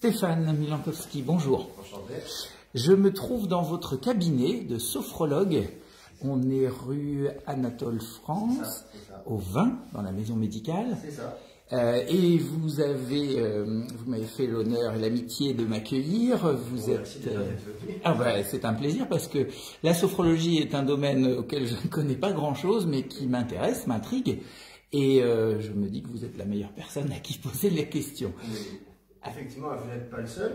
Stéphane Milankowski, bonjour. Enchanté. Je me trouve dans votre cabinet de sophrologue. On est rue Anatole France, C'est ça. au 20, dans la maison médicale. C'est ça. Et vous m'avez fait l'honneur et l'amitié de m'accueillir. Vous êtes. Merci d'être venu. Ah ben, c'est un plaisir parce que la sophrologie est un domaine auquel je ne connais pas grand-chose, mais qui m'intéresse, m'intrigue. Et je me dis que vous êtes la meilleure personne à qui poser les questions. Mais, effectivement, vous n'êtes pas le seul.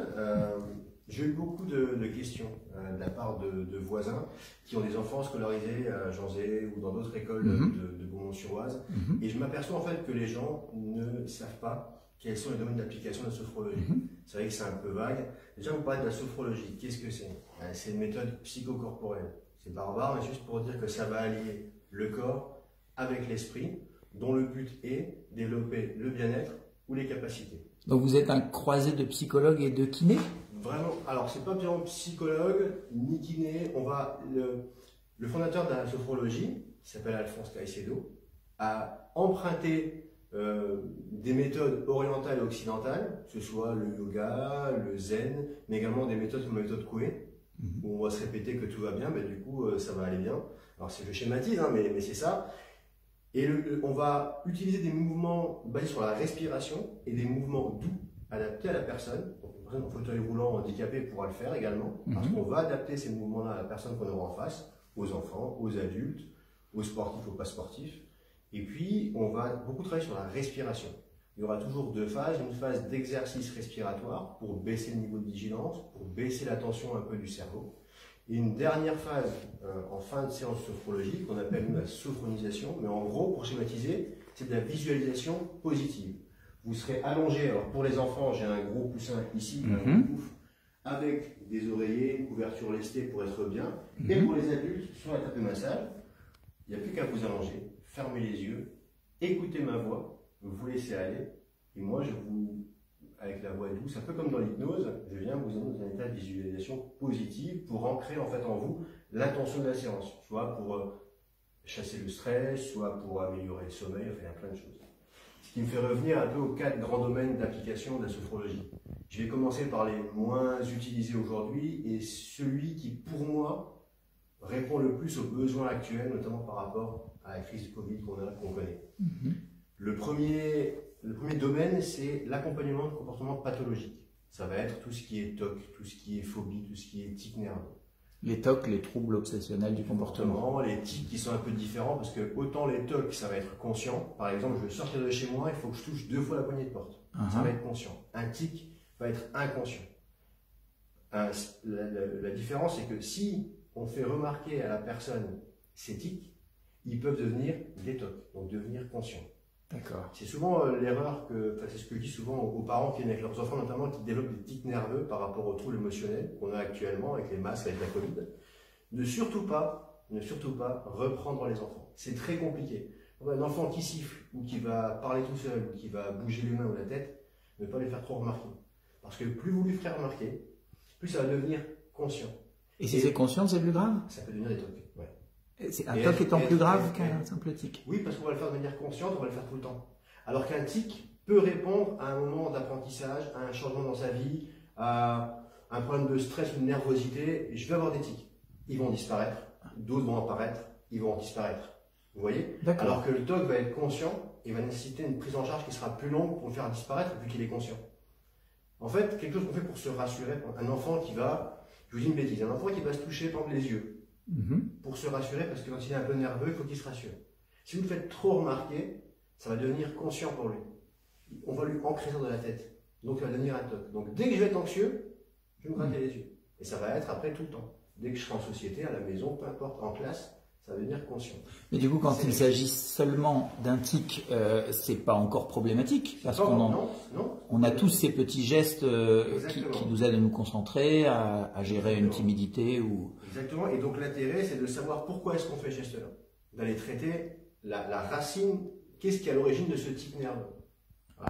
J'ai eu beaucoup de questions de la part de voisins qui ont des enfants scolarisés à Janzé ou dans d'autres écoles de Beaumont-sur-Oise. Et je m'aperçois en fait que les gens ne savent pas quels sont les domaines d'application de la sophrologie. C'est vrai que c'est un peu vague. Déjà, vous parlez de la sophrologie. Qu'est-ce que c'est? C'est une méthode psychocorporelle. C'est barbare, mais juste pour dire que ça va allier le corps avec l'esprit, dont le but est développer le bien-être ou les capacités. Donc vous êtes un croisé de psychologue et de kiné? Vraiment, alors c'est pas bien psychologue ni kiné. Le fondateur de la sophrologie, qui s'appelle Alphonse Caicedo, a emprunté des méthodes orientales et occidentales, que ce soit le yoga, le zen, mais également des méthodes comme la méthode Coué, où on va se répéter que tout va bien, mais du coup ça va aller bien. Alors je schématise, hein, mais c'est ça. Et on va utiliser des mouvements basés sur la respiration et des mouvements doux adaptés à la personne. Donc une personne en fauteuil roulant handicapé pourra le faire également, parce qu'on va adapter ces mouvements-là à la personne qu'on aura en face, aux enfants, aux adultes, aux sportifs, aux pas sportifs. Et puis on va beaucoup travailler sur la respiration. Il y aura toujours deux phases, une phase d'exercice respiratoire pour baisser le niveau de vigilance, pour baisser la tension un peu du cerveau. Et une dernière phase en fin de séance sophrologique qu'on appelle nous la sophronisation, mais en gros, pour schématiser, c'est de la visualisation positive. Vous serez allongé, alors pour les enfants, j'ai un gros coussin ici, un gros pouf, avec des oreillers, une couverture lestée pour être bien. Et pour les adultes, sur la table de massage, il n'y a plus qu'à vous allonger, fermer les yeux, écouter ma voix, vous laisser aller, et moi je vous, avec la voix douce, un peu comme dans l'hypnose, je viens vous amener dans un état de visualisation positive pour ancrer en fait en vous l'intention de la séance, soit pour chasser le stress, soit pour améliorer le sommeil, enfin il y a plein de choses. Ce qui me fait revenir un peu aux 4 grands domaines d'application de la sophrologie. Je vais commencer par les moins utilisés aujourd'hui et celui qui pour moi répond le plus aux besoins actuels, notamment par rapport à la crise du Covid qu'on connaît. Le premier domaine, c'est l'accompagnement de comportements pathologiques. Ça va être tout ce qui est TOC, tout ce qui est phobie, tout ce qui est tic nerveux. Les TOC, les troubles obsessionnels du comportement. Les tics qui sont un peu différents parce que autant les TOC, ça va être conscient. Par exemple, je veux sortir de chez moi, il faut que je touche 2 fois la poignée de porte. Ça va être conscient. Un tic va être inconscient. La différence, c'est que si on fait remarquer à la personne ces tics, ils peuvent devenir des TOC, donc devenir conscients. D'accord. C'est souvent l'erreur c'est ce que je dis souvent aux parents qui viennent avec leurs enfants, notamment qui développent des tics nerveux par rapport aux troubles émotionnels qu'on a actuellement avec les masques, avec la Covid. Ne surtout pas reprendre les enfants. C'est très compliqué. Un enfant qui siffle ou qui va parler tout seul ou qui va bouger les mains ou la tête, ne pas les faire trop remarquer. Parce que plus vous lui ferez remarquer, plus ça va devenir conscient. Et si c'est conscient, c'est plus grave? Ça peut devenir des TOC. Ouais. Un TOC étant plus grave qu'un simple tic? Oui, parce qu'on va le faire de manière consciente, on va le faire tout le temps. Alors qu'un tic peut répondre à un moment d'apprentissage, à un changement dans sa vie, à un problème de stress ou de nervosité. Je vais avoir des tics. Ils vont disparaître, d'autres vont apparaître, ils vont disparaître. Vous voyez? Alors que le TOC va être conscient et va nécessiter une prise en charge qui sera plus longue pour le faire disparaître vu qu'il est conscient. En fait, quelque chose qu'on fait pour se rassurer, un enfant qui va, je vous dis une bêtise, un enfant qui va se toucher par les yeux, pour se rassurer, parce que quand il est un peu nerveux, il faut qu'il se rassure. Si vous le faites trop remarquer, ça va devenir conscient pour lui. On va lui ancrer ça dans la tête. Donc il va devenir un TOC. Donc dès que je vais être anxieux, je vais me gratter les yeux. Et ça va être après tout le temps. Dès que je serai en société, à la maison, peu importe, en classe, ça va devenir conscient. Mais du coup, quand il s'agit seulement d'un tic, c'est pas encore problématique, parce qu'on a tous ces petits gestes qui nous aident à nous concentrer, à gérer une timidité ou. Exactement. Et donc l'intérêt, c'est de savoir pourquoi est-ce qu'on fait ce geste-là, d'aller traiter la racine. Qu'est-ce qui est à l'origine de ce tic nerveux?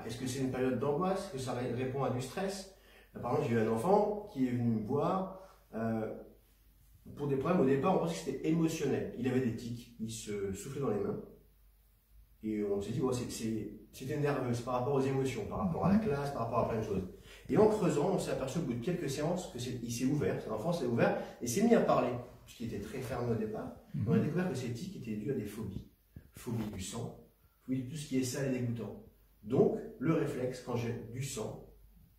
Est-ce que c'est une période d'angoisse? Est-ce que ça répond à du stress? Là, par exemple, j'ai eu un enfant qui est venu me voir. Pour des problèmes, au départ, on pensait que c'était émotionnel. Il avait des tics, il se soufflait dans les mains. Et on s'est dit, c'était nerveux, c'est par rapport aux émotions, par rapport à la classe, par rapport à plein de choses. Et en creusant, on s'est aperçu au bout de quelques séances qu'il s'est ouvert, l'enfant s'est ouvert et s'est mis à parler, puisqu'il était très fermé au départ. On a découvert que ces tics étaient dus à des phobies. Phobie du sang, phobie de tout ce qui est sale et dégoûtant. Donc, le réflexe, quand j'ai du sang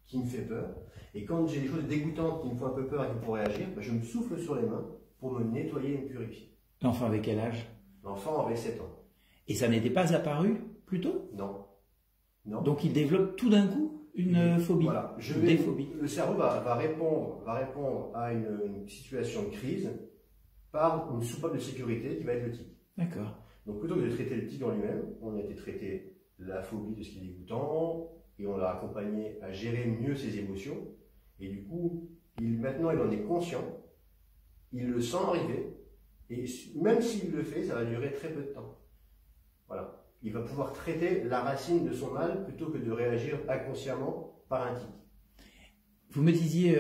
qui me fait peur, et quand j'ai des choses dégoûtantes qui me font un peu peur et qui me font réagir, ben je me souffle sur les mains pour me nettoyer et me purifier. L'enfant avait quel âge? L'enfant avait 7 ans. Et ça n'était pas apparu plus tôt? Non. Non. Donc il développe tout d'un coup une phobie. Voilà. Des phobies. Le cerveau va répondre à une situation de crise par une soupape de sécurité qui va être le tic. D'accord. Donc plutôt que de traiter le tic en lui-même, on a été traiter la phobie de ce qui est dégoûtant et on l'a accompagné à gérer mieux ses émotions. Et du coup, maintenant il en est conscient, il le sent arriver et même s'il le fait, ça va durer très peu de temps. Voilà. Il va pouvoir traiter la racine de son mal plutôt que de réagir inconsciemment par un tic. Vous me disiez,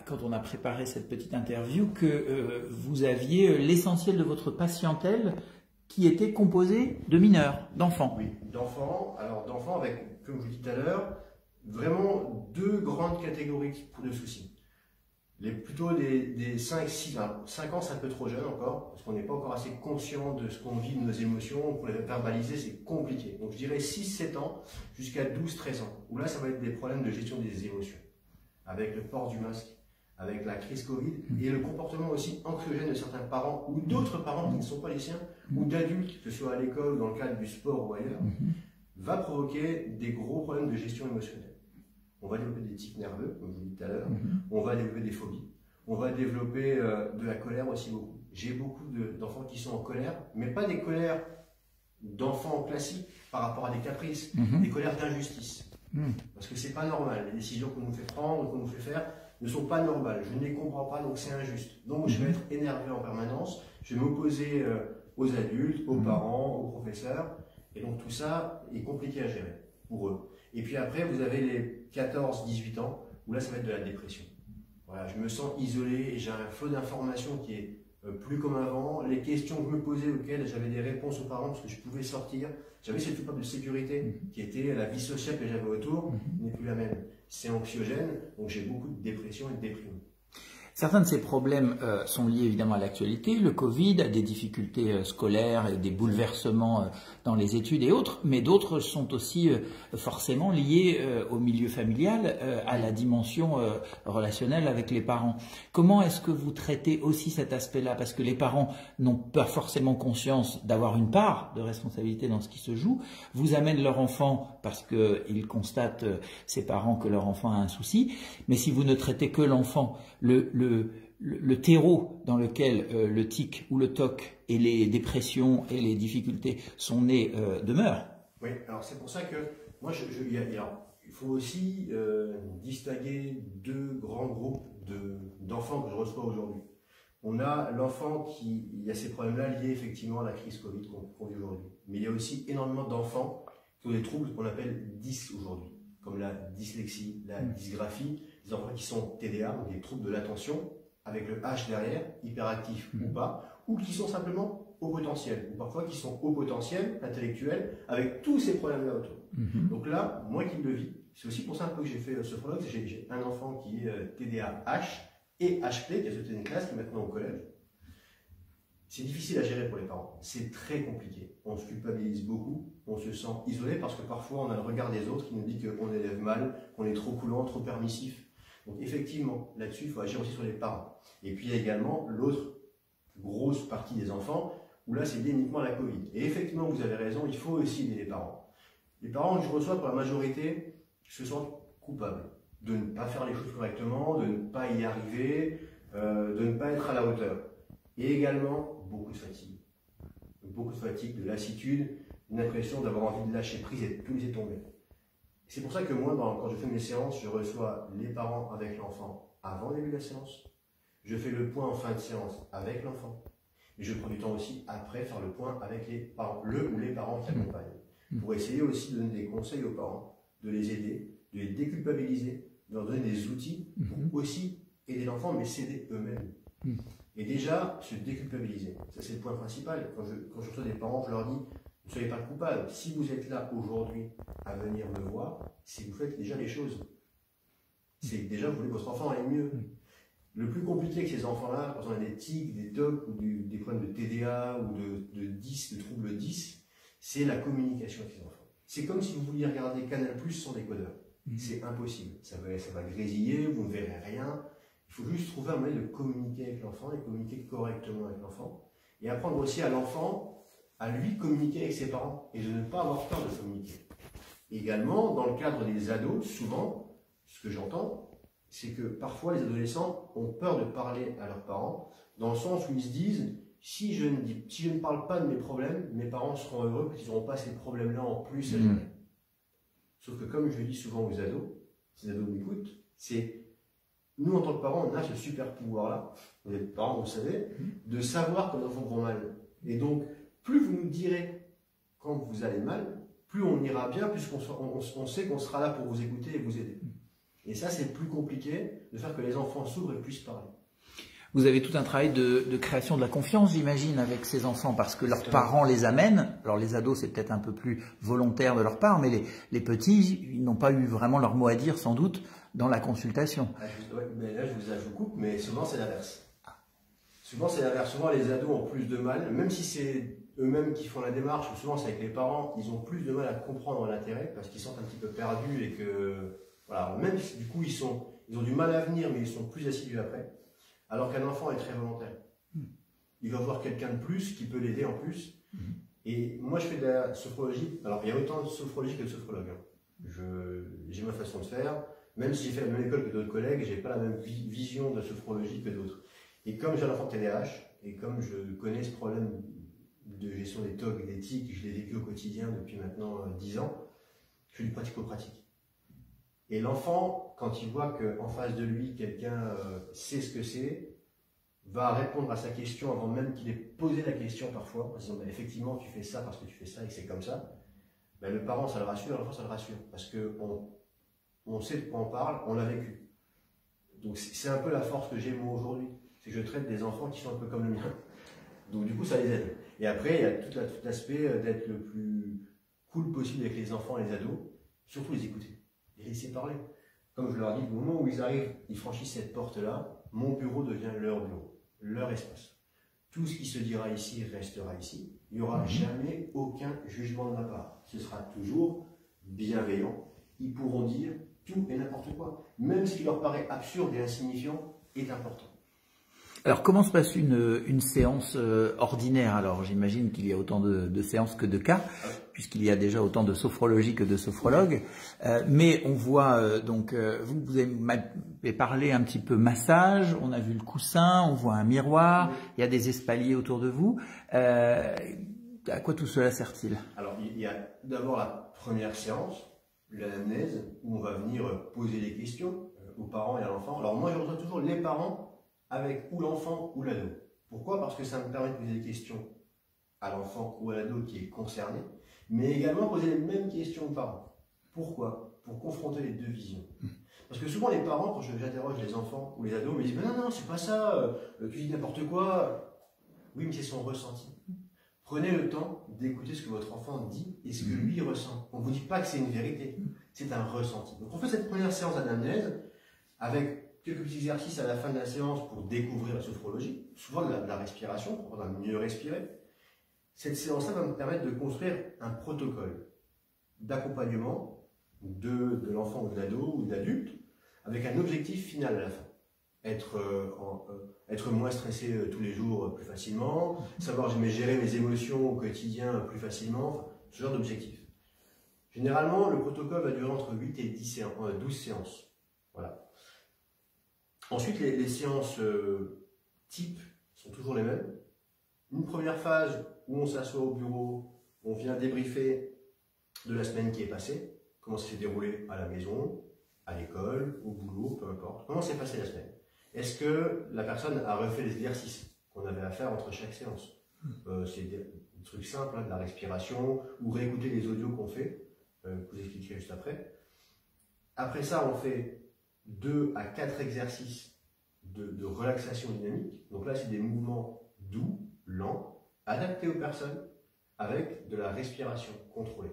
quand on a préparé cette petite interview, que vous aviez l'essentiel de votre patientèle qui était composée de mineurs, d'enfants. Oui, d'enfants. Alors d'enfants avec, comme je vous dis tout à l'heure, vraiment deux grandes catégories de soucis. Plutôt des 5 ans, c'est un peu trop jeune encore, parce qu'on n'est pas encore assez conscient de ce qu'on vit, de nos émotions, pour les verbaliser, c'est compliqué. Donc je dirais 6-7 ans jusqu'à 12-13 ans, où là ça va être des problèmes de gestion des émotions, avec le port du masque, avec la crise Covid, et le comportement aussi anxiogène de certains parents, ou d'autres parents qui ne sont pas les siens, ou d'adultes, que ce soit à l'école ou dans le cadre du sport ou ailleurs, va provoquer des gros problèmes de gestion émotionnelle. On va développer des tics nerveux, comme je vous l'ai dit tout à l'heure. On va développer des phobies. On va développer de la colère aussi beaucoup. J'ai beaucoup d'enfants qui sont en colère, mais pas des colères d'enfants classiques par rapport à des caprices, des colères d'injustice. Parce que c'est pas normal. Les décisions qu'on nous fait prendre, qu'on nous fait faire, ne sont pas normales. Je ne les comprends pas, donc c'est injuste. Donc je vais être énervé en permanence. Je vais m'opposer aux adultes, aux parents, aux professeurs. Et donc tout ça est compliqué à gérer pour eux. Et puis après, vous avez les 14-18 ans, où là, ça va être de la dépression. Voilà, je me sens isolé et j'ai un flot d'informations qui est plus comme avant. Les questions que je me posais auxquelles j'avais des réponses aux parents parce que je pouvais sortir. J'avais cette soupape de sécurité qui était la vie sociale que j'avais autour, n'est plus la même. C'est anxiogène, donc j'ai beaucoup de dépression et de déprime. Certains de ces problèmes sont liés évidemment à l'actualité, le Covid, à des difficultés scolaires et des bouleversements dans les études et autres, mais d'autres sont aussi forcément liés au milieu familial, à la dimension relationnelle avec les parents. Comment est-ce que vous traitez aussi cet aspect-là? Parce que les parents n'ont pas forcément conscience d'avoir une part de responsabilité dans ce qui se joue, vous amènent leur enfant parce qu'ils constatent, ces parents, que leur enfant a un souci, mais si vous ne traitez que l'enfant, le terreau dans lequel le tic ou le TOC et les dépressions et les difficultés sont nées demeure. Oui, alors c'est pour ça que moi, il faut aussi distinguer deux grands groupes d'enfants que je reçois aujourd'hui. On a l'enfant il y a ces problèmes-là liés effectivement à la crise Covid qu'on vit aujourd'hui. Mais il y a aussi énormément d'enfants qui ont des troubles qu'on appelle dys aujourd'hui, comme la dyslexie, la dysgraphie, des enfants qui sont TDA, donc des troubles de l'attention, avec le H derrière, hyperactifs ou pas, ou qui sont simplement au potentiel, ou parfois qui sont au potentiel intellectuel, avec tous ces problèmes-là autour. Donc là, moi qui le vis, c'est aussi pour ça un peu que j'ai fait sophrologue, j'ai un enfant qui est TDAH et HP, qui a sauté une classe, qui est maintenant au collège. C'est difficile à gérer pour les parents, c'est très compliqué. On se culpabilise beaucoup, on se sent isolé parce que parfois on a le regard des autres qui nous dit qu'on élève mal, qu'on est trop coulant, trop permissif. Donc effectivement, là-dessus, il faut agir aussi sur les parents. Et puis il y a également l'autre grosse partie des enfants, où là c'est lié uniquement à la Covid. Et effectivement, vous avez raison, il faut aussi aider les parents. Les parents que je reçois, pour la majorité, se sentent coupables de ne pas faire les choses correctement, de ne pas y arriver, de ne pas être à la hauteur. Et également, beaucoup de fatigue. Beaucoup de fatigue, de lassitude, une impression d'avoir envie de lâcher prise et de tout laisser tomber. C'est pour ça que moi, quand je fais mes séances, je reçois les parents avec l'enfant avant le début de la séance. Je fais le point en fin de séance avec l'enfant. Et je prends du temps aussi après faire le point avec les parents, le ou les parents qui accompagnent. Pour essayer aussi de donner des conseils aux parents, de les aider, de les déculpabiliser, de leur donner des outils pour aussi aider l'enfant, mais s'aider eux-mêmes. Et déjà, se déculpabiliser. Ça, c'est le point principal. Quand je reçois des parents, je leur dis, ne soyez pas coupables. Si vous êtes là aujourd'hui à venir me voir, c'est que vous faites déjà les choses. C'est que déjà, vous voulez que votre enfant aille mieux. Le plus compliqué avec ces enfants-là, quand on a des tics, des TOC, ou des problèmes de TDA, ou de 10, de troubles 10, c'est la communication avec les enfants. C'est comme si vous vouliez regarder Canal+ sans décodeur. C'est impossible. Ça va grésiller, vous ne verrez rien. Il faut juste trouver un moyen de communiquer avec l'enfant et communiquer correctement avec l'enfant. Et apprendre aussi à l'enfant à lui communiquer avec ses parents et de ne pas avoir peur de communiquer. Également, dans le cadre des ados, souvent, ce que j'entends, c'est que parfois les adolescents ont peur de parler à leurs parents, dans le sens où ils se disent si je ne parle pas de mes problèmes, mes parents seront heureux parce qu'ils n'auront pas ces problèmes-là en plus à gérer. Sauf que comme je le dis souvent aux ados, ces ados m'écoutent, c'est nous en tant que parents, on a ce super pouvoir-là, vous êtes parents, vous le savez, de savoir quand nos enfants vont mal. Et donc, plus vous nous direz quand vous allez mal, plus on ira bien, puisqu'on sait qu'on sera là pour vous écouter et vous aider. Et ça, c'est plus compliqué de faire que les enfants s'ouvrent et puissent parler. Vous avez tout un travail de création de la confiance, j'imagine, avec ces enfants, parce que leurs parents les amènent. Alors les ados, c'est peut-être un peu plus volontaire de leur part, mais les petits, ils n'ont pas eu vraiment leur mot à dire, sans doute, dans la consultation. Mais là, je vous coupe, mais souvent, c'est l'inverse. Souvent, c'est l'inverse. Souvent, les ados ont plus de mal, même si c'est eux-mêmes qui font la démarche, ou souvent c'est avec les parents, ils ont plus de mal à comprendre l'intérêt, parce qu'ils sont un petit peu perdus et que, voilà, même si du coup, ils ont du mal à venir, mais ils sont plus assidus après. Alors qu'un enfant est très volontaire. Il va voir quelqu'un de plus qui peut l'aider en plus. Et moi, je fais de la sophrologie. Alors, il y a autant de sophrologie que de sophrologue. J'ai ma façon de faire. Même si j'ai fait la même école que d'autres collègues, j'ai pas la même vision de la sophrologie que d'autres. Et comme j'ai un enfant TDAH, et comme je connais ce problème de gestion des TOC et des tics, je l'ai vécu au quotidien depuis maintenant 10 ans, je fais du pratico-pratique. Et l'enfant, quand il voit qu'en face de lui, quelqu'un sait ce que c'est, va répondre à sa question avant même qu'il ait posé la question parfois, en disant effectivement tu fais ça parce que tu fais ça et que c'est comme ça, ben, le parent ça le rassure, l'enfant ça le rassure, parce qu'on sait de quoi on parle, on l'a vécu. Donc c'est un peu la force que j'ai moi aujourd'hui, c'est que je traite des enfants qui sont un peu comme le mien. Donc du coup ça les aide. Et après il y a tout l'aspect d'être le plus cool possible avec les enfants et les ados, surtout les écouter. Et laisser parler. Comme je leur dis, au moment où ils arrivent, ils franchissent cette porte-là, mon bureau devient leur bureau, leur espace. Tout ce qui se dira ici restera ici. Il n'y aura jamais aucun jugement de ma part. Ce sera toujours bienveillant. Ils pourront dire tout et n'importe quoi. Même ce qui leur paraît absurde et insignifiant est important. Alors, comment se passe une séance ordinaire? Alors, j'imagine qu'il y a autant de séances que de cas, puisqu'il y a déjà autant de sophrologie que de sophrologues. Mais on voit, vous avez parlé un petit peu massage, on a vu le coussin, on voit un miroir, il y a des espaliers autour de vous. À quoi tout cela sert-il? Alors, il y a d'abord la première séance, l'anamnèse, où on va venir poser des questions aux parents et à l'enfant. Alors, moi, je reçois toujours les parents avec ou l'enfant ou l'ado. Pourquoi? Parce que ça me permet de poser des questions à l'enfant ou à l'ado qui est concerné, mais également poser les mêmes questions aux parents. Pourquoi? Pour confronter les deux visions. Parce que souvent les parents, quand j'interroge les enfants ou les ados, me disent « non, c'est pas ça, tu dis n'importe quoi ». Oui, mais c'est son ressenti. Prenez le temps d'écouter ce que votre enfant dit et ce que lui ressent. On ne vous dit pas que c'est une vérité, c'est un ressenti. Donc on fait cette première séance d'anamnèse avec quelques petits exercices à la fin de la séance pour découvrir la sophrologie, souvent de la respiration, pour apprendre à mieux respirer. Cette séance-là va me permettre de construire un protocole d'accompagnement de l'enfant ou de l'ado ou de l'adulte, avec un objectif final à la fin. Être moins stressé tous les jours plus facilement, savoir gérer mes émotions au quotidien plus facilement, ce genre d'objectif. Généralement, le protocole va durer entre 8 et 12 séances. Voilà. Ensuite, les séances type sont toujours les mêmes. Une première phase où on s'assoit au bureau, on vient débriefer de la semaine qui est passée, comment ça s'est déroulé à la maison, à l'école, au boulot, peu importe. Comment s'est passée la semaine? Est-ce que la personne a refait les exercices qu'on avait à faire entre chaque séance? C'est des trucs simples, de la respiration, ou réécouter les audios qu'on fait, que vous expliquerez juste après. Après ça, on fait 2 à 4 exercices de relaxation dynamique. Donc là, c'est des mouvements doux, lents, adaptés aux personnes, avec de la respiration contrôlée.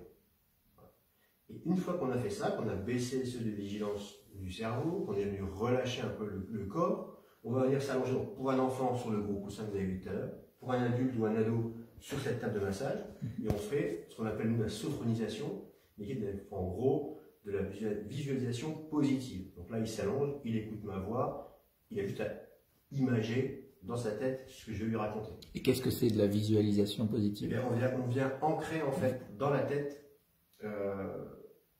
Et une fois qu'on a fait ça, qu'on a baissé le seuil de vigilance du cerveau, on est venu relâcher un peu le corps. On va venir s'allonger pour un enfant sur le gros coussin que vous avez vu tout à l'heure, pour un adulte ou un ado sur cette table de massage, et on fait ce qu'on appelle nous la sophronisation, mais qui est en gros de la visualisation positive. Donc là, il s'allonge, il écoute ma voix, il a juste à imager dans sa tête ce que je vais lui raconter. Et qu'est-ce que c'est de la visualisation positive? Eh bien, on vient ancrer en fait dans la tête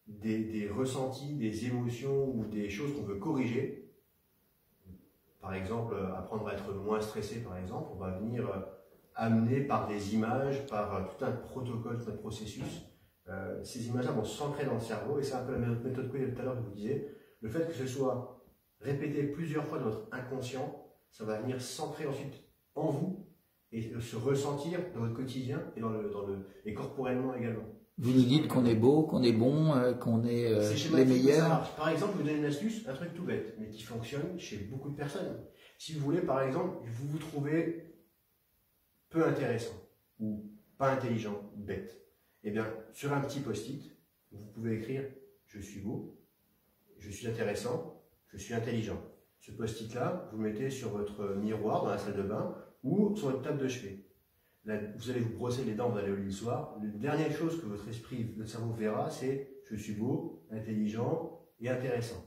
des ressentis, des émotions ou des choses qu'on veut corriger. Par exemple, apprendre à être moins stressé, par exemple, on va venir amener par des images, par tout un protocole, tout un processus. Ces images-là vont s'ancrer dans le cerveau, et c'est un peu la méthode Coué tout à l'heure que je vous disais. Le fait que ce soit répété plusieurs fois dans votre inconscient, ça va venir s'ancrer ensuite en vous et se ressentir dans votre quotidien et corporellement également. Vous nous dites qu'on est beau, qu'on est bon, qu'on est les meilleurs. Par exemple, je vous donne une astuce, un truc tout bête, mais qui fonctionne chez beaucoup de personnes. Si vous voulez, par exemple, vous vous trouvez peu intéressant, ou pas intelligent, ou bête, eh bien, sur un petit post-it, vous pouvez écrire « Je suis beau, je suis intéressant, je suis intelligent ». Ce post-it-là, vous le mettez sur votre miroir dans la salle de bain ou sur votre table de chevet. Là, vous allez vous brosser les dents, vous allez au lit le soir. La dernière chose que votre esprit, votre cerveau verra, c'est « Je suis beau, intelligent et intéressant ».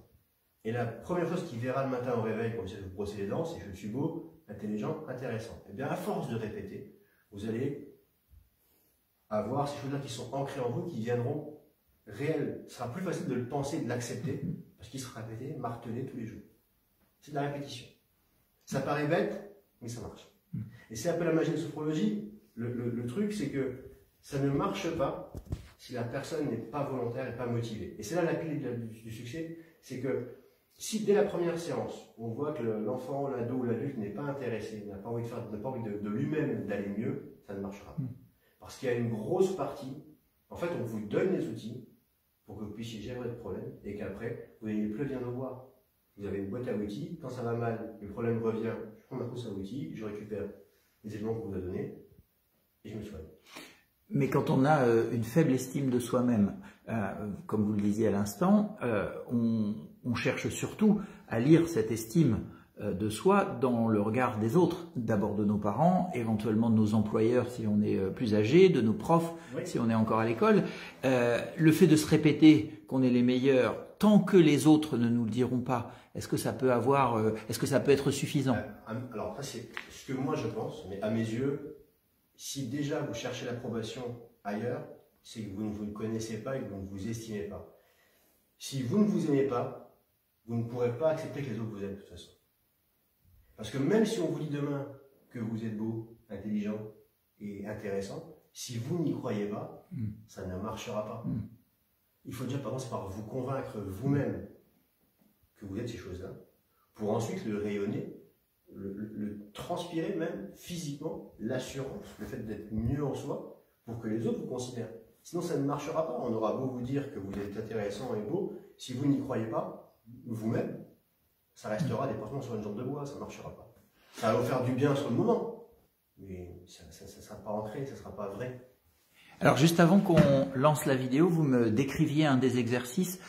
Et la première chose qu'il verra le matin au réveil quand vous allez vous brosser les dents, c'est « Je suis beau, intelligent, intéressant ». Et bien, à force de répéter, vous allez avoir ces choses-là qui sont ancrées en vous, qui viendront réelles. Ce sera plus facile de le penser, de l'accepter, parce qu'il sera répété, martelé tous les jours. C'est de la répétition. Ça paraît bête, mais ça marche. Et c'est un peu la magie de la sophrologie. Le truc, c'est que ça ne marche pas si la personne n'est pas volontaire et pas motivée. Et c'est là la clé du succès, c'est que si dès la première séance, on voit que l'enfant, l'ado ou l'adulte n'est pas intéressé, n'a pas envie de lui-même d'aller mieux, ça ne marchera pas. Parce qu'il y a une grosse partie, en fait, on vous donne les outils pour que vous puissiez gérer votre problème et qu'après, vous n'ayez plus à venir nous voir. Vous avez une boîte à outils, quand ça va mal, le problème revient, je prends ma trousse à outils, je récupère les éléments qu'on vous a donnés et je me soigne. Mais quand on a une faible estime de soi-même, comme vous le disiez à l'instant, on cherche surtout à lire cette estime de soi dans le regard des autres, d'abord de nos parents, éventuellement de nos employeurs si on est plus âgé, de nos profs si on est encore à l'école. Le fait de se répéter qu'on est les meilleurs, tant que les autres ne nous le diront pas, est-ce que ça peut être suffisant? Alors ça c'est ce que moi je pense, mais à mes yeux, si déjà vous cherchez l'approbation ailleurs, c'est que vous ne vous connaissez pas et que vous ne vous estimez pas. Si vous ne vous aimez pas, vous ne pourrez pas accepter que les autres vous aiment de toute façon. Parce que même si on vous dit demain que vous êtes beau, intelligent et intéressant, si vous n'y croyez pas, ça ne marchera pas. Il faut déjà commencer par vous convaincre vous-même que vous êtes ces choses-là, pour ensuite le rayonner, le transpirer même physiquement, l'assurance, le fait d'être mieux en soi, pour que les autres vous considèrent. Sinon ça ne marchera pas. On aura beau vous dire que vous êtes intéressant et beau, si vous n'y croyez pas, vous-même, ça restera des pansements sur une jambe de bois, ça ne marchera pas. Ça va vous faire du bien sur le moment, mais ça ne sera pas ancré, ça ne sera pas vrai. Alors juste avant qu'on lance la vidéo, vous me décriviez un des exercices,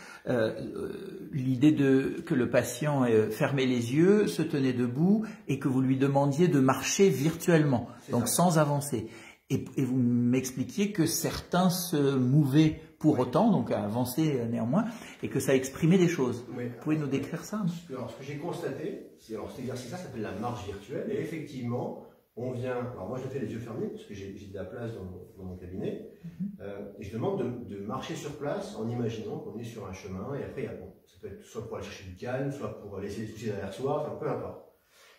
l'idée que le patient fermait les yeux, se tenait debout et que vous lui demandiez de marcher virtuellement, donc sans avancer. Et vous m'expliquiez que certains se mouvaient pour autant, donc à avancer néanmoins, et que ça exprimait des choses. Oui. Vous pouvez nous décrire ça? Alors, ce que j'ai constaté, cet exercice-là s'appelle la marche virtuelle, et effectivement, on vient, alors moi je le fais les yeux fermés, parce que j'ai de la place dans mon cabinet, et je demande de marcher sur place en imaginant qu'on est sur un chemin, et après, ça peut être soit pour aller chercher du calme, soit pour laisser les soucis derrière soi, enfin peu importe.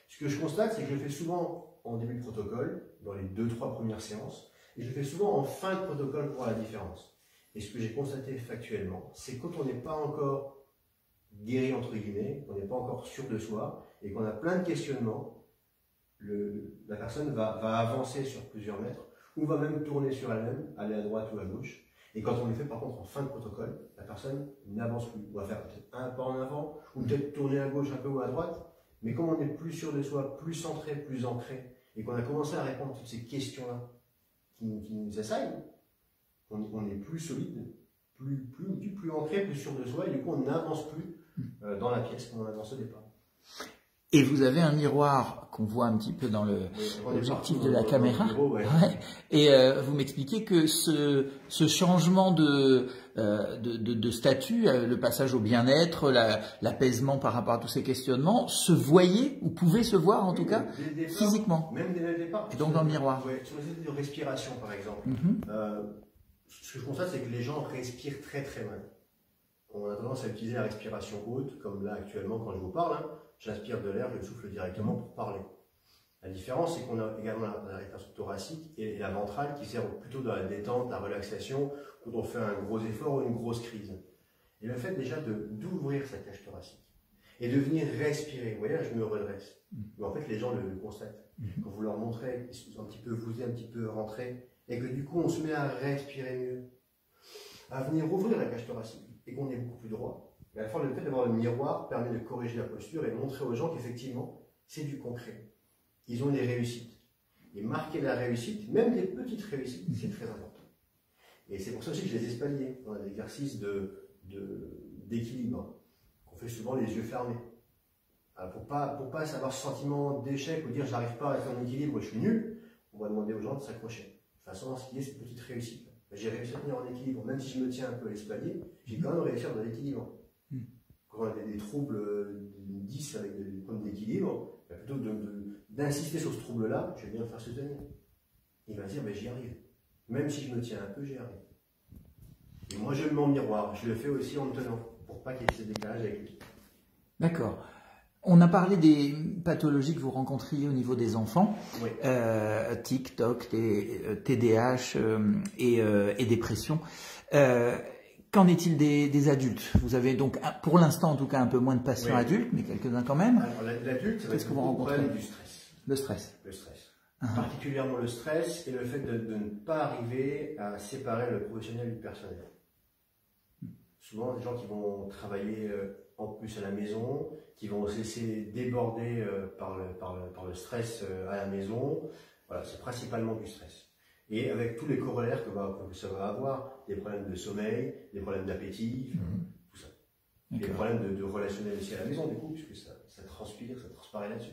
Ce que je constate, c'est que je le fais souvent en début de protocole, dans les 2-3 premières séances, et je le fais souvent en fin de protocole pour voir la différence. Et ce que j'ai constaté factuellement, c'est quand on n'est pas encore guéri, entre guillemets, qu'on n'est pas encore sûr de soi, et qu'on a plein de questionnements, la personne va avancer sur plusieurs mètres, ou va même tourner sur elle-même, aller à droite ou à gauche. Et quand on le fait par contre en fin de protocole, la personne n'avance plus. On va faire peut-être un pas en avant, ou peut-être tourner à gauche un peu ou à droite, mais comme on est plus sûr de soi, plus centré, plus ancré, et qu'on a commencé à répondre à toutes ces questions-là qui nous assaillent, on est plus solide, plus ancré, plus sûr de soi, et du coup on n'avance plus dans la pièce qu'on a dans ce départ. Et vous avez un miroir qu'on voit un petit peu dans l'objectif de la caméra. Bureau, ouais. Ouais. Et vous m'expliquez que ce changement de statut, le passage au bien-être, l'apaisement par rapport à tous ces questionnements, se voyait ou pouvait se voir en tout cas départ, physiquement. Même dès le départ. Et donc dans le miroir. Ouais, sur les études de respiration par exemple. Ce que je constate, c'est que les gens respirent très très mal. On a tendance à utiliser la respiration haute, comme là actuellement quand je vous parle. Hein. J'inspire de l'air, je le souffle directement pour parler. La différence, c'est qu'on a également la respiration thoracique et la ventrale qui sert plutôt dans la détente, la relaxation, quand on fait un gros effort ou une grosse crise. Et le fait déjà d'ouvrir sa cage thoracique et de venir respirer, vous voyez, là, je me redresse. Mais en fait, les gens le constatent. Quand vous leur montrez, ils sont un petit peu voûtés, un petit peu rentrés, et que du coup, on se met à respirer mieux, à venir ouvrir la cage thoracique et qu'on est beaucoup plus droit. Et à la fois, le fait d'avoir le miroir permet de corriger la posture et de montrer aux gens qu'effectivement, c'est du concret. Ils ont des réussites. Et marquer la réussite, même des petites réussites, c'est très important. Et c'est pour ça aussi que je les ai espaliers dans l'exercice d'équilibre, qu'on fait souvent les yeux fermés. Pour pas avoir ce sentiment d'échec ou dire j'arrive pas à faire un équilibre, je suis nul, on va demander aux gens de s'accrocher. De façon à ce qu'il y ait cette petite réussite. J'ai réussi à tenir en équilibre, même si je me tiens un peu à l'espalier, j'ai quand même réussi à avoir de l'équilibre. Quand on a des troubles 10 avec des problèmes d'équilibre, plutôt d'insister sur ce trouble-là, je vais bien le faire se tenir. Il va dire, ben, j'y arrive. Même si je me tiens un peu, j'y arrive. Et moi, je me mets en miroir. Je le fais aussi en me tenant, pour pas qu'il y ait ce décalage avec lui. D'accord. On a parlé des pathologies que vous rencontriez au niveau des enfants, oui. TIC, TOC, TDAH et dépression. Qu'en est-il des adultes? Vous avez donc, pour l'instant en tout cas, un peu moins de patients adultes, mais quelques-uns quand même. Alors l'adulte, ça va être beaucoup du stress. Le stress. Le stress. Particulièrement le stress et le fait de ne pas arriver à séparer le professionnel du personnel. Souvent, des gens qui vont travailler en plus à la maison, qui vont se laisser déborder par le stress à la maison. Voilà, c'est principalement du stress. Et avec tous les corollaires que ça va avoir, des problèmes de sommeil, des problèmes d'appétit, tout ça. Des problèmes de relationnel aussi à la maison, du coup, puisque ça transpire, ça transparaît là-dessus.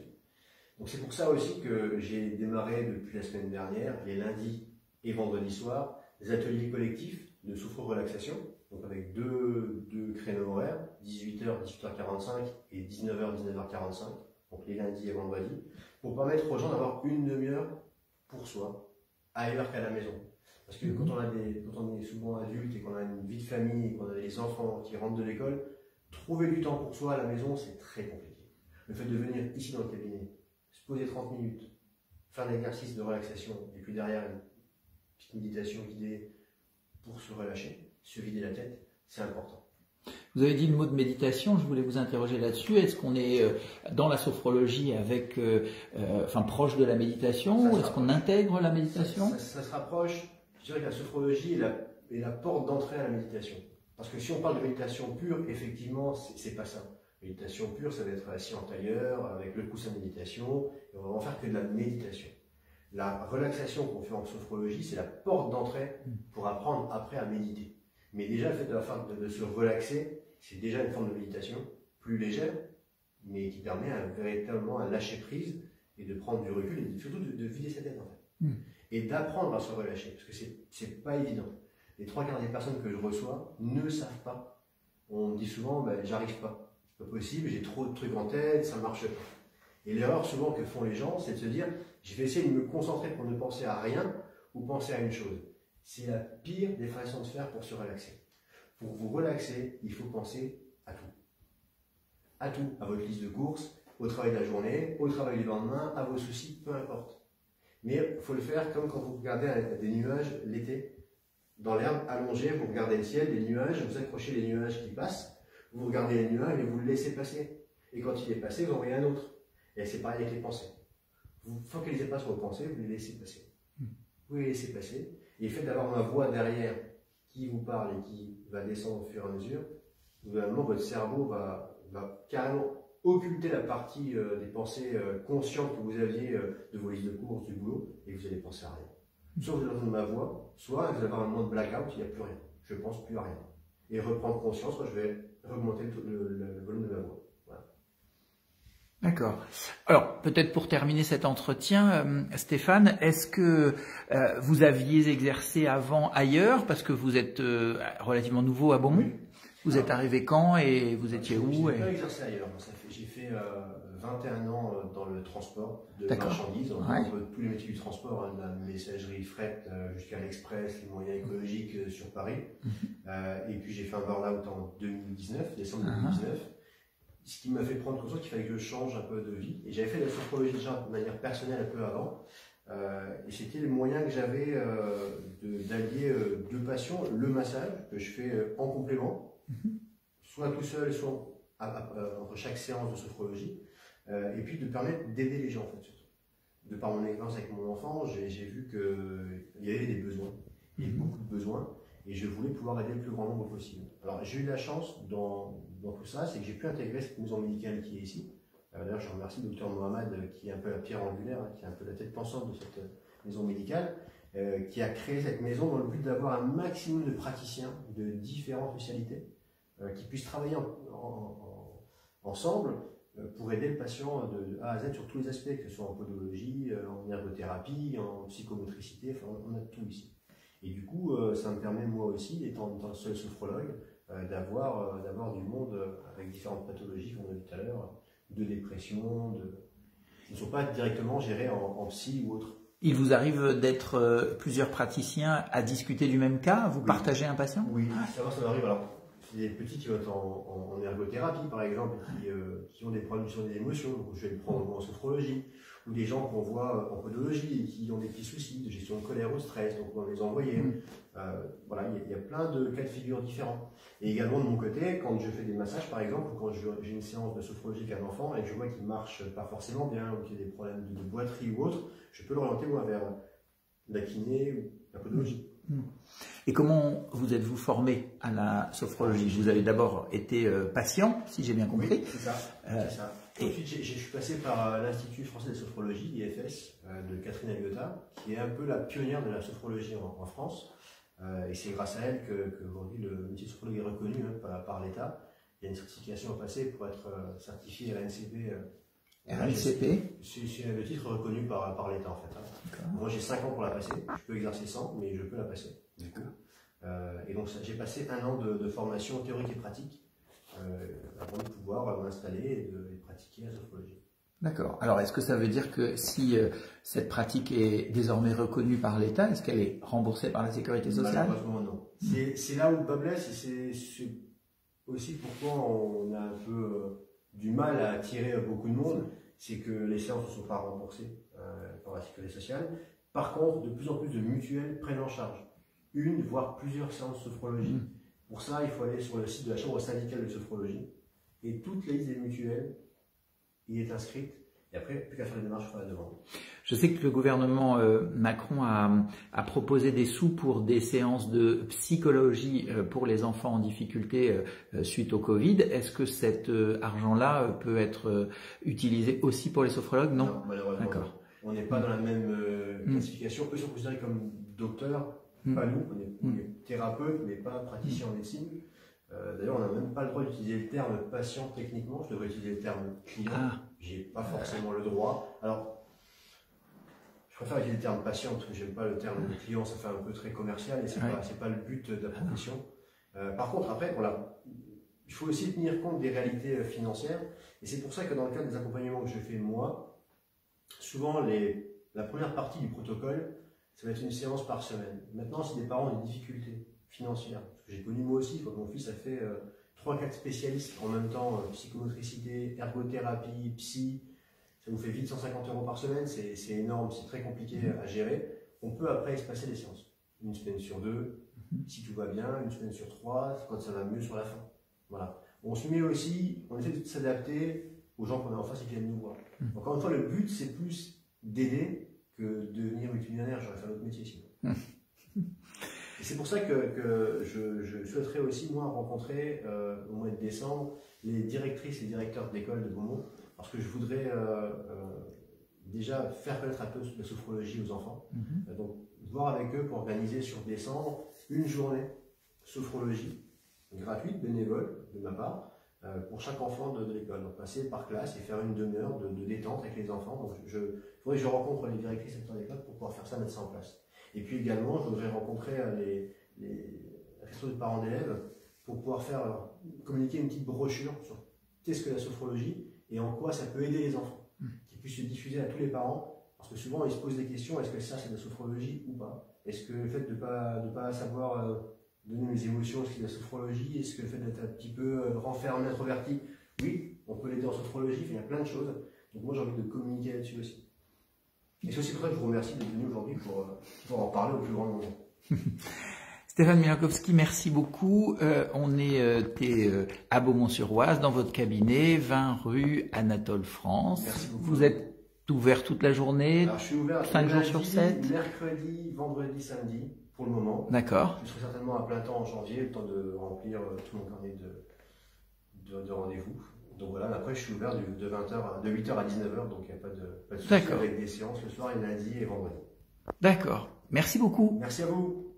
Donc c'est pour ça aussi que j'ai démarré depuis la semaine dernière, les lundis et vendredis soirs, des ateliers collectifs de soufre-relaxation, donc avec deux créneaux horaires, 18h, 18h45 et 19h, 19h45, donc les lundis et vendredis, pour permettre aux gens d'avoir une demi-heure pour soi, ailleurs qu'à la maison. Parce que quand on est souvent adulte et qu'on a une vie de famille et qu'on a des enfants qui rentrent de l'école, trouver du temps pour soi à la maison, c'est très compliqué. Le fait de venir ici dans le cabinet, se poser 30 minutes, faire un exercice de relaxation, et puis derrière une petite méditation guidée pour se relâcher, se vider la tête, c'est important. Vous avez dit le mot de méditation, je voulais vous interroger là-dessus. Est-ce qu'on est dans la sophrologie avec, proche de la méditation, ou est-ce qu'on intègre la méditation? Ça se rapproche. Je dirais que la sophrologie est la porte d'entrée à la méditation. Parce que si on parle de méditation pure, effectivement, c'est pas ça. Méditation pure, ça va être assis en tailleur, avec le coussin de méditation, et on va en faire que de la méditation. La relaxation qu'on fait en sophrologie, c'est la porte d'entrée pour apprendre après à méditer. Mais déjà, le fait de se relaxer, c'est déjà une forme de méditation plus légère, mais qui permet véritablement un lâcher prise et de prendre du recul et surtout de vider sa tête en fait. Et d'apprendre à se relâcher, parce que c'est pas évident. Les 3/4 des personnes que je reçois ne savent pas. On me dit souvent, ben, j'arrive pas, c'est pas possible, j'ai trop de trucs en tête, ça marche pas. Et l'erreur souvent que font les gens, c'est de se dire, je vais essayer de me concentrer pour ne penser à rien ou penser à une chose. C'est la pire des façons de faire pour se relaxer. Pour vous relaxer, il faut penser à tout. À tout, à votre liste de courses, au travail de la journée, au travail du lendemain, à vos soucis, peu importe. Mais il faut le faire comme quand vous regardez des nuages l'été. Dans l'herbe, allongé, vous regardez le ciel, les nuages, vous accrochez les nuages qui passent, vous regardez les nuages et vous le laissez passer. Et quand il est passé, vous en voyez un autre. Et c'est pareil avec les pensées. Vous ne focalisez pas sur vos pensées, vous les laissez passer. Vous les laissez passer. Et le fait d'avoir ma voix derrière qui vous parle et qui va descendre au fur et à mesure, nouvellement votre cerveau va carrément occulter la partie des pensées conscientes que vous aviez de vos listes de courses, du boulot, et vous allez penser à rien. Soit vous allez entendre ma voix, soit vous allez avoir un moment de blackout, il n'y a plus rien. Je ne pense plus à rien. et reprendre conscience quand je vais augmenter le volume de ma voix. Voilà. D'accord. Alors, peut-être pour terminer cet entretien, Stéphane, est-ce que vous aviez exercé avant ailleurs, parce que vous êtes relativement nouveau à Beaumont? Oui. Vous êtes arrivé quand et vous étiez où? Je n'ai pas exercé ailleurs. J'ai fait 21 ans dans le transport de marchandises, dans tous les métiers du transport, de la messagerie, fret, jusqu'à l'express, les moyens écologiques sur Paris. Et puis j'ai fait un burn-out en 2019, décembre 2019. Ce qui m'a fait prendre conscience qu'il fallait que je change un peu de vie. Et j'avais fait de la sophrologie déjà de manière personnelle un peu avant. Et c'était le moyen que j'avais d'allier deux passions, le massage, que je fais en complément, soit tout seul, soit entre chaque séance de sophrologie, et puis de permettre d'aider les gens en fait, surtout. De par mon expérience avec mon enfant, j'ai vu qu'il y avait des besoins, il y avait beaucoup de besoins, et je voulais pouvoir aider le plus grand nombre possible. Alors j'ai eu la chance dans tout ça, c'est que j'ai pu intégrer cette maison médicale qui est ici. D'ailleurs, je remercie le docteur Mohamed, qui est un peu la pierre angulaire, qui est un peu la tête pensante de cette maison médicale, qui a créé cette maison dans le but d'avoir un maximum de praticiens de différentes spécialités qui puissent travailler ensemble pour aider le patient de A à Z sur tous les aspects, que ce soit en podologie, en ergothérapie, en psychomotricité, enfin on a tout ici. Et du coup, ça me permet moi aussi, étant le seul sophrologue, d'avoir du monde avec différentes pathologies, comme on a dit tout à l'heure, de dépression, qui ne sont pas directement gérés en psy ou autre. Il vous arrive d'être plusieurs praticiens à discuter du même cas? Vous partagez un patient? Oui, ça m'arrive. Alors, il y a des petits qui vont être en ergothérapie, par exemple, qui ont des problèmes sur les émotions, donc je vais le prendre en sophrologie, ou des gens qu'on voit en podologie et qui ont des petits soucis de gestion de colère ou de stress, donc on va les envoyer. Voilà, il y a plein de cas de figure différents. Et également de mon côté, quand je fais des massages, par exemple, ou quand j'ai une séance de sophrologie avec un enfant et que je vois qu'il ne marche pas forcément bien, ou qu'il y a des problèmes de boiterie ou autre, je peux l'orienter moi vers la kiné ou la podologie. Et comment vous êtes-vous formé à la sophrologie? Vous avez d'abord été patient, si j'ai bien compris. Oui, c'est ça. Ensuite, je suis passé par l'Institut français de sophrologie, l'IFS, de Catherine Aliota, qui est un peu la pionnière de la sophrologie en France. Et c'est grâce à elle qu'aujourd'hui le métier de sophrologue est reconnu par l'État. Il y a une certification à passer pour être certifié RNCP. RNCP, c'est le titre reconnu par l'État en fait. Moi j'ai 5 ans pour la passer, je peux exercer sans, mais je peux la passer. Du coup. Et donc j'ai passé 1 an de formation théorique et pratique avant de pouvoir m'installer et de pratiquer la sophrologie. D'accord. Alors est-ce que ça veut dire que si cette pratique est désormais reconnue par l'État, est-ce qu'elle est remboursée par la Sécurité sociale? Malheureusement non. C'est là où le bas blesse et c'est aussi pourquoi on a un peu du mal à attirer beaucoup de monde, c'est que les séances ne sont pas remboursées par la Sécurité sociale. Par contre, de plus en plus de mutuelles prennent en charge une, voire plusieurs séances de sophrologie. Pour ça, il faut aller sur le site de la Chambre syndicale de sophrologie et toute la liste des mutuelles y est inscrite. Et après, plus qu'à faire les démarches pour la demande. Je sais que le gouvernement Macron a proposé des sous pour des séances de psychologie pour les enfants en difficulté suite au Covid. Est-ce que cet argent-là peut être utilisé aussi pour les sophrologues? Non, malheureusement. D'accord. On n'est pas dans la même classification. Eux sont considérés comme docteurs, pas nous. On est thérapeutes, mais pas praticiens en médecine. D'ailleurs, on n'a même pas le droit d'utiliser le terme patient techniquement. Je devrais utiliser le terme client. J'ai pas forcément le droit. Alors, je préfère utiliser le terme patient parce que j'aime pas le terme client. Ça fait un peu très commercial et c'est pas le but de la profession. Par contre, après, voilà, il faut aussi tenir compte des réalités financières. Et c'est pour ça que dans le cadre des accompagnements que je fais moi, souvent la première partie du protocole, ça va être une séance par semaine. Maintenant, si des parents ont des difficultés financières, parce que j'ai connu moi aussi, quand mon fils a fait 3-4 spécialistes en même temps, psychomotricité, ergothérapie, psy, ça vous fait vite 150 € par semaine, c'est énorme, c'est très compliqué à gérer. On peut après espacer les séances. Une semaine sur 2, si tout va bien, une semaine sur 3, quand ça va mieux sur la fin. Voilà. On se met aussi, on essaie de s'adapter aux gens qu'on a en face et qui viennent nous voir. Encore une fois, le but, c'est plus d'aider que de devenir multimillionnaire. J'aurais fait un autre métier sinon. Et c'est pour ça que je souhaiterais aussi, moi, rencontrer au mois de décembre les directrices et directeurs d'école de Beaumont, parce que je voudrais déjà faire connaître un peu la sophrologie aux enfants. Donc, voir avec eux pour organiser sur décembre une journée sophrologie gratuite, bénévole, de ma part, pour chaque enfant de l'école. Donc passer par classe et faire une demi-heure de détente avec les enfants. Donc il faudrait que je rencontre les directrices et les classes pour pouvoir faire ça, mettre ça en place. Et puis également, je voudrais rencontrer les restos de parents d'élèves pour pouvoir communiquer une petite brochure sur qu'est-ce que la sophrologie et en quoi ça peut aider les enfants, qui puisse se diffuser à tous les parents, parce que souvent ils se posent des questions, est-ce que ça c'est de la sophrologie ou pas? Est-ce que le fait de pas savoir donner mes émotions, est-ce que c'est de la sophrologie? Est-ce que le fait d'être un petit peu renfermé, introverti? Oui, on peut l'aider en sophrologie, il y a plein de choses. Donc moi j'ai envie de communiquer là-dessus aussi. Et c'est aussi pour ça que je vous remercie d'être venu aujourd'hui pour en parler au plus grand nombre. Stéphane Milankovski, merci beaucoup. On est à Beaumont-sur-Oise, dans votre cabinet, 20 rue Anatole France. Merci beaucoup. Vous êtes ouvert toute la journée? Alors, je suis ouvert 5 jours sur 7? Mercredi, vendredi, samedi, pour le moment. D'accord. Je serai certainement à plein temps en janvier, le temps de remplir tout mon carnet de rendez-vous. Donc voilà, après je suis ouvert de 8h à 19h, donc il n'y a pas de souci avec des séances le soir et lundi et vendredi. D'accord. Merci beaucoup. Merci à vous.